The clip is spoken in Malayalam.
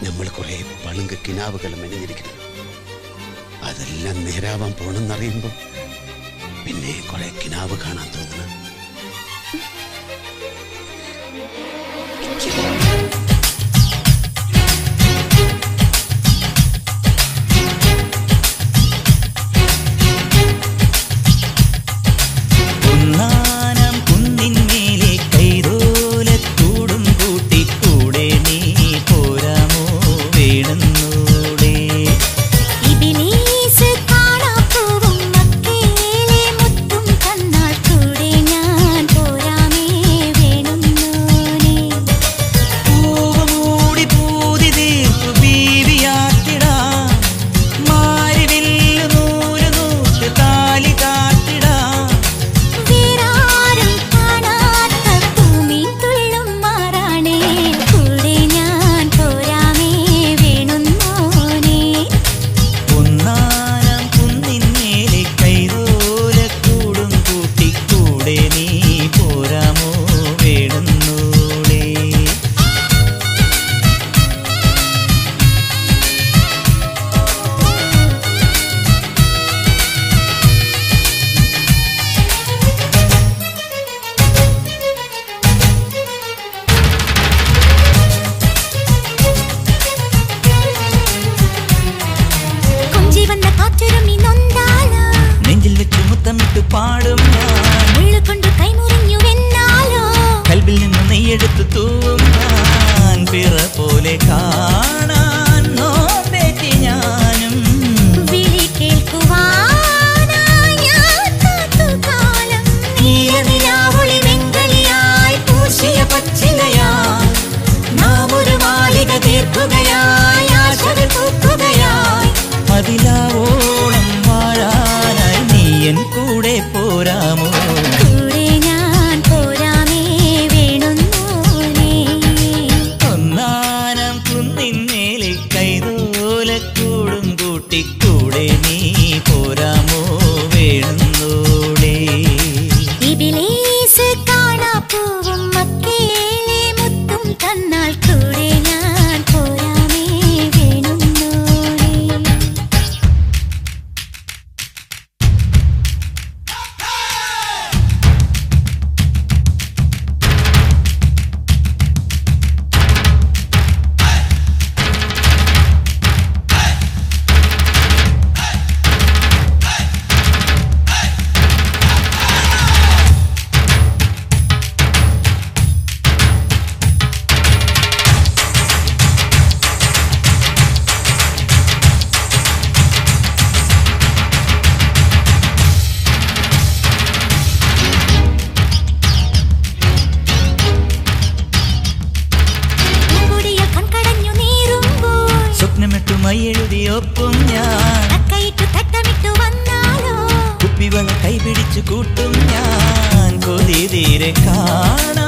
നമ്മൾ കുറെ പളുങ്ക് കിനാവുകൾ മെനഞ്ഞിരിക്കുന്നു. അതെല്ലാം നേരാവാൻ പോണെന്നറിയുമ്പോൾ പിന്നെ കുറെ കിനാവ് കാണാൻ തോന്നുന്നു. പാടും കൊണ്ട് കൈമുറിഞ്ഞു വെന്നാലോ കൽബിൽ നിന്ന് നെയ്യെടുത്തു തൂവും ഞാൻ പിറ പോലെ കാണാൻ നോമ്പേറ്റി ഞാനും വിളി കേൾക്കുവാനായി ഞാൻ കാത്തുകാലം നീലനിലാവൊളി വെങ്കളിയായി പൂശിയ പച്ചിലയായി നാം ഒരു മാളിക തീർക്കുകയായി ആശകൾ പൂക്കുകയായി അതിലാവോളം വാഴാനായി നീ എൻ കൂടെ പോരാമോ കൂടെ ഞാൻ പോരാമേ വേണുന്നോനേ ഒന്നാനം കുന്നിന്മേലെ കൈതോലക്കൂടും കൂട്ടിക്കൂടെ നീ പോരാമോ വേണുന്നോളേ ഇബിലീസ് കാണാപ്പൂവും മക്കേലെ മുത്തും തന്നാൽ കൂടെ ഞാൻ പോരാമേ വേണുന്നോളേ സ്വപ്നമിട്ടുമയെഴുതിയൊപ്പം ഞാൻ കൈയിട്ട് തട്ടമിട്ടു വന്നാലോ കുപ്പിവള കൈപിടിച്ചു കൂട്ടും ഞാൻ കൊതി തീരെ കാണാ